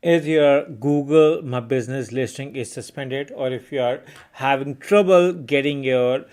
If your Google My Business listing is suspended, or if you are having trouble getting your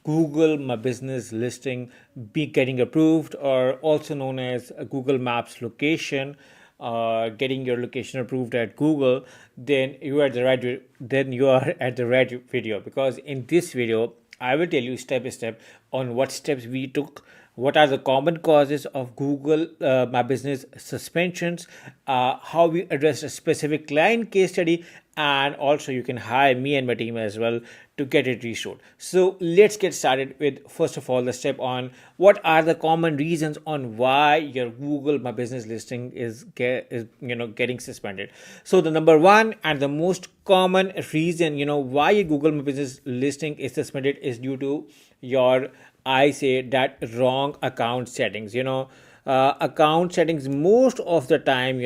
Google My Business listing be getting approved, or also known as a Google Maps location, getting your location approved at Google, then you are at the right video, because in this video I will tell you step by step on what steps we took, what are the common causes of Google My Business suspensions, how we address a specific client case study, and also you can hire me and my team as well to get it restored. So let's get started with first of all the step on what are the common reasons on why your Google My Business listing is getting suspended. So the number one and the most common reason why your Google My Business listing is suspended is due to your, I say that, wrong account settings. Account settings, most of the time,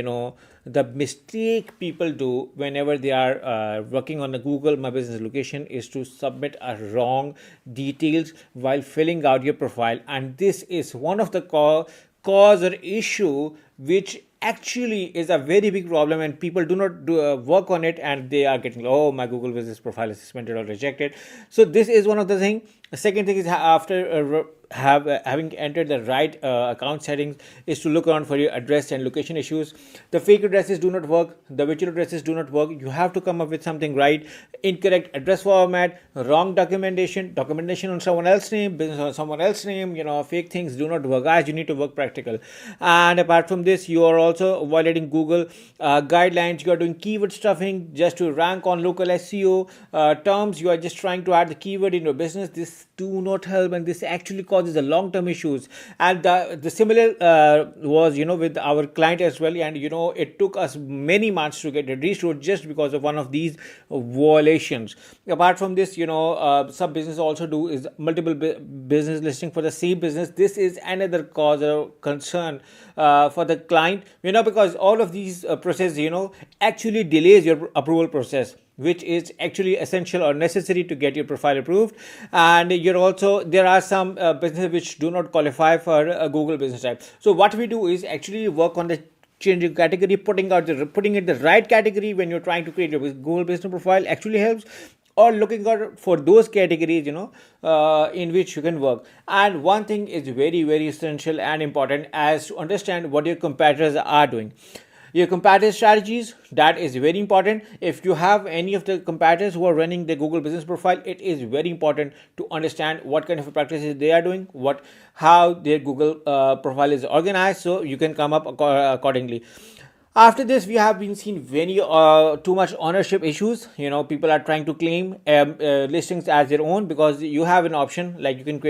the mistake people do whenever they are working on the Google My Business location is to submit a wrong details while filling out your profile, and this is one of the cause or issue which actually is a very big problem, and people do not work on it, and they are getting, oh, my Google Business profile is suspended or rejected. So this is one of the thing. The second thing is, after having entered the right account settings, is to look around for your address and location issues. The fake addresses do not work, the virtual addresses do not work. You have to come up with something right. Incorrect address format, wrong documentation on someone else's name, business on someone else's name. Fake things do not work, guys. You need to work practical. And apart from this, you are also violating Google guidelines. You are doing keyword stuffing just to rank on local SEO terms. You are just trying to add the keyword in your business. This do not help, and this actually causes the long-term issues. And the similar was with our client as well, and it took us many months to get it restored just because of one of these violations. Apart from this, some business also do is multiple business listing for the same business. This is another cause of concern for the client, because all of these process actually delays your approval process, which is actually essential or necessary to get your profile approved. And you're also, there are some businesses which do not qualify for a Google business type. So what we do is actually work on the changing category, putting it the right category when you're trying to create your Google business profile actually helps, or looking out for those categories in which you can work. And one thing is very, very essential and important, as to understand what your competitors are doing. Your competitive strategies, that is very important. If you have any of the competitors who are running the Google business profile, it is very important to understand what kind of practices they are doing, how their Google profile is organized, so you can come up accordingly. After this, we have been seeing very too much ownership issues. People are trying to claim listings as their own, because you have an option like you can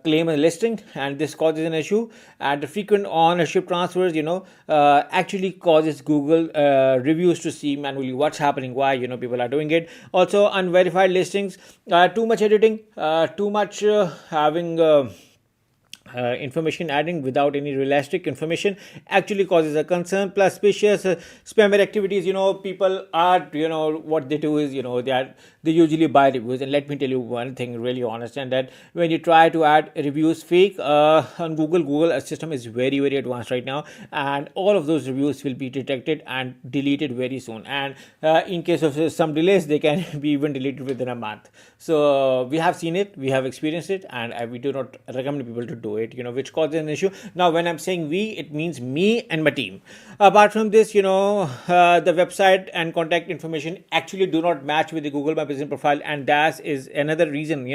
claim a listing, and this causes an issue. And the frequent ownership transfers actually causes Google reviews to see manually what's happening, why people are doing it. Also, unverified listings, too much editing, too much having information adding without any realistic information actually causes a concern. Plus suspicious spammer activities. People are, what they do is, they usually buy reviews. And let me tell you one thing really honest, and that when you try to add reviews fake on Google system is very, very advanced right now, and all of those reviews will be detected and deleted very soon. And in case of some delays, they can be even deleted within a month. So we have seen it, we have experienced it, and we do not recommend people to do it, which causes an issue. Now, when I'm saying we, it means me and my team. Apart from this, the website and contact information actually do not match with the Google My Business profile, and that is another reason,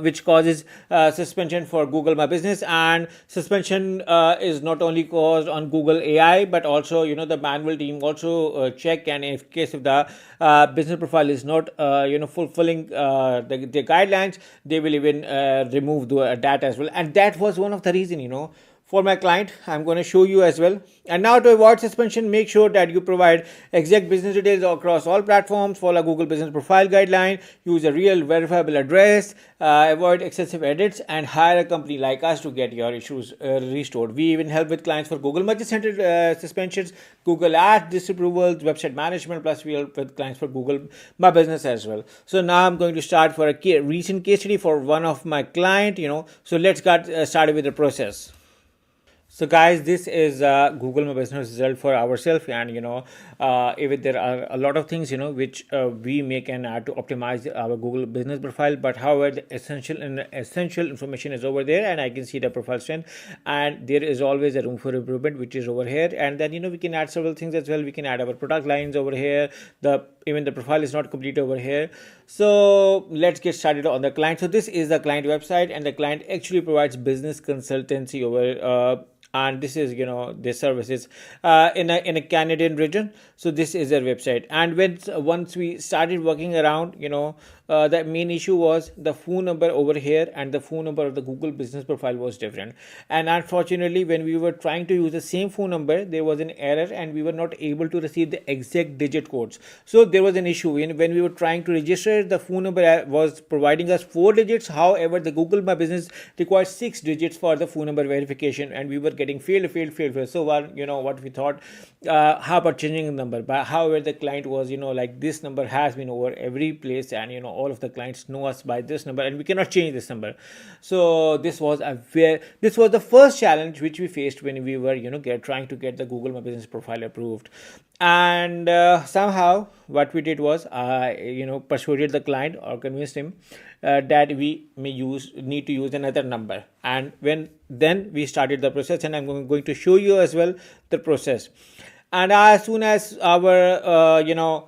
which causes suspension for Google My Business. And suspension is not only caused on Google AI, but also, the manual team also check, and in case of the business profile is not, fulfilling the guidelines, they will even remove that as well. And that was one of the reason, for my client. I'm going to show you as well. And now, to avoid suspension, make sure that you provide exact business details across all platforms, follow Google business profile guideline, use a real verifiable address, avoid excessive edits, and hire a company like us to get your issues restored. We even help with clients for Google merchant-centered suspensions, Google Ads disapprovals, website management, plus we help with clients for Google My Business as well. So now I'm going to start for a recent case study for one of my client, so let's get started with the process. So, guys, this is Google My Business result for ourselves, and even there are a lot of things which we may can add to optimize our Google Business profile. But however, the essential information is over there, and I can see the profile strength, and there is always a room for improvement, which is over here. And then we can add several things as well. We can add our product lines over here. The even the profile is not complete over here. So let's get started on the client. So this is the client website, and the client actually provides business consultancy over. And this is their services in a Canadian region. So this is their website, and once we started working around, the main issue was the phone number over here and the phone number of the Google business profile was different. And unfortunately, when we were trying to use the same phone number, there was an error and we were not able to receive the exact digit codes. So there was an issue when we were trying to register. The phone number was providing us 4 digits. However, the Google My Business requires 6 digits for the phone number verification, and we were getting failed. So what we thought, how about changing the number? But however, the client was like, this number has been over every place, and all of the clients know us by this number, and we cannot change this number. So this was the first challenge which we faced when we were trying to get the Google My Business profile approved. And somehow what we did was I persuaded the client or convinced him that we need to use another number. And then we started the process, and I'm going to show you as well the process. And as soon as our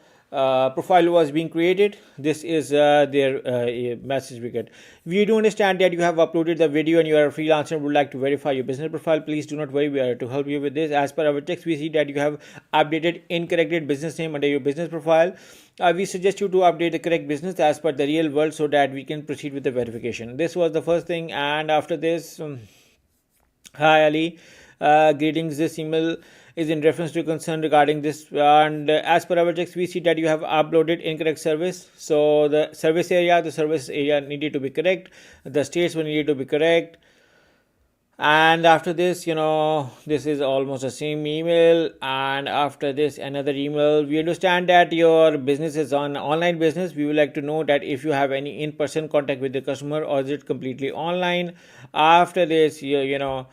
profile was being created, this is their message we get. We do understand that you have uploaded the video and you are a freelancer and would like to verify your business profile. Please do not worry, we are to help you with this. As per our text, we see that you have updated incorrect business name under your business profile. We suggest you to update the correct business as per the real world so that we can proceed with the verification. This was the first thing. And after this, hi Ali, greetings. This email is in reference to concern regarding this, and as per our text, we see that you have uploaded incorrect service. So the service area needed to be correct, the states were needed to be correct. And after this, this is almost the same email. And after this, another email. We understand that your business is on online business. We would like to know that if you have any in-person contact with the customer, or is it completely online. After this, your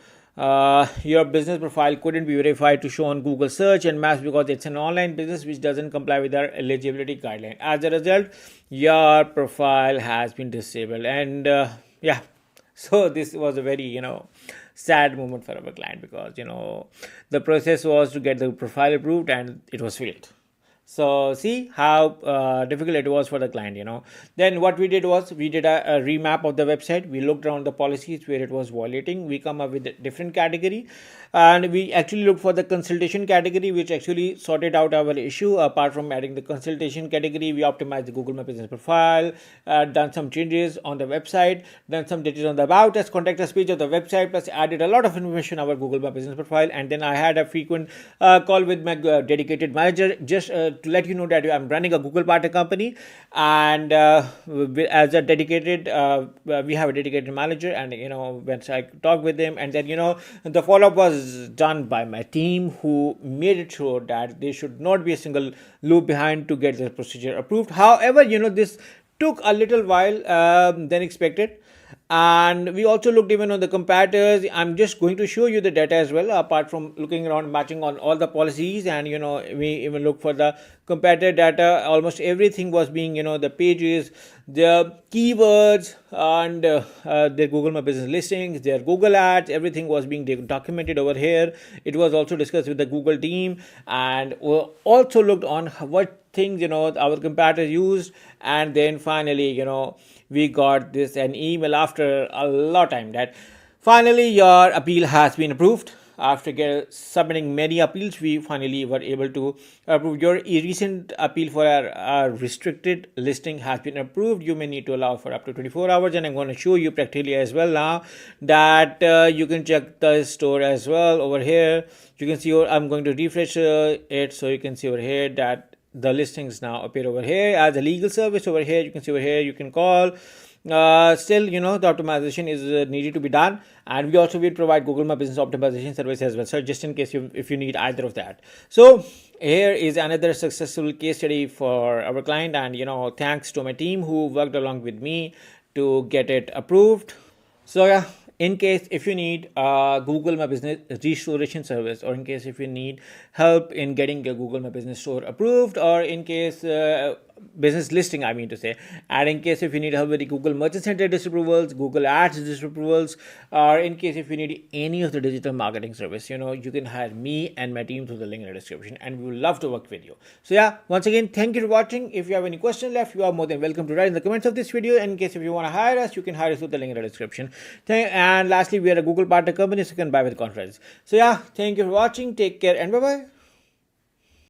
business profile couldn't be verified to show on Google search and maps because it's an online business which doesn't comply with our eligibility guideline. As a result, your profile has been disabled. And yeah, so this was a very sad moment for our client, because the process was to get the profile approved and it was failed. So see how difficult it was for the client. Then what we did was we did a remap of the website. We looked around the policies where it was violating. We come up with a different category, and we actually looked for the consultation category, which actually sorted out our issue. Apart from adding the consultation category, we optimized the Google My Business profile, done some changes on the website, done some changes on the about us, contact us page of the website, plus added a lot of information on our Google My Business profile. And then I had a frequent call with my dedicated manager, just to let you know that I'm running a Google partner company, and as a dedicated, we have a dedicated manager. And once I talked with them, and then the follow-up was done by my team, who made it sure that there should not be a single loop behind to get the procedure approved. However, this took a little while than expected. And we also looked even on the comparators. I'm just going to show you the data as well, apart from looking around matching on all the policies. And we even look for the comparator data. Almost everything was being the pages, the keywords, and their Google My Business listings, their Google ads, everything was being documented over here. It was also discussed with the Google team, and also looked on what things our competitor used. And then finally we got this an email after a lot of time that finally your appeal has been approved. After submitting many appeals, we finally were able to approve your recent appeal for our restricted listing has been approved. You may need to allow for up to 24 hours, and I'm going to show you practically as well now that you can check the store as well over here. You can see, I'm going to refresh it, so you can see over here that the listings now appear over here as a legal service. Over here you can see over here you can call. Still the optimization is needed to be done, and we also will provide Google My Business optimization service as well, so just in case if you need either of that. So here is another successful case study for our client, and thanks to my team who worked along with me to get it approved. So yeah, in case if you need Google My Business restoration service, or in case if you need help in getting your Google My Business store approved, or in case business listing, I mean to say, and in case if you need help with the Google Merchant Center disapprovals, Google Ads disapprovals, or in case if you need any of the digital marketing service, you can hire me and my team through the link in the description, and we would love to work with you. So yeah, once again, thank you for watching. If you have any question left, you are more than welcome to write in the comments of this video. And in case if you want to hire us, you can hire us through the link in the description. And lastly, we are a Google partner company, so you can buy with confidence. So yeah, thank you for watching. Take care and bye bye.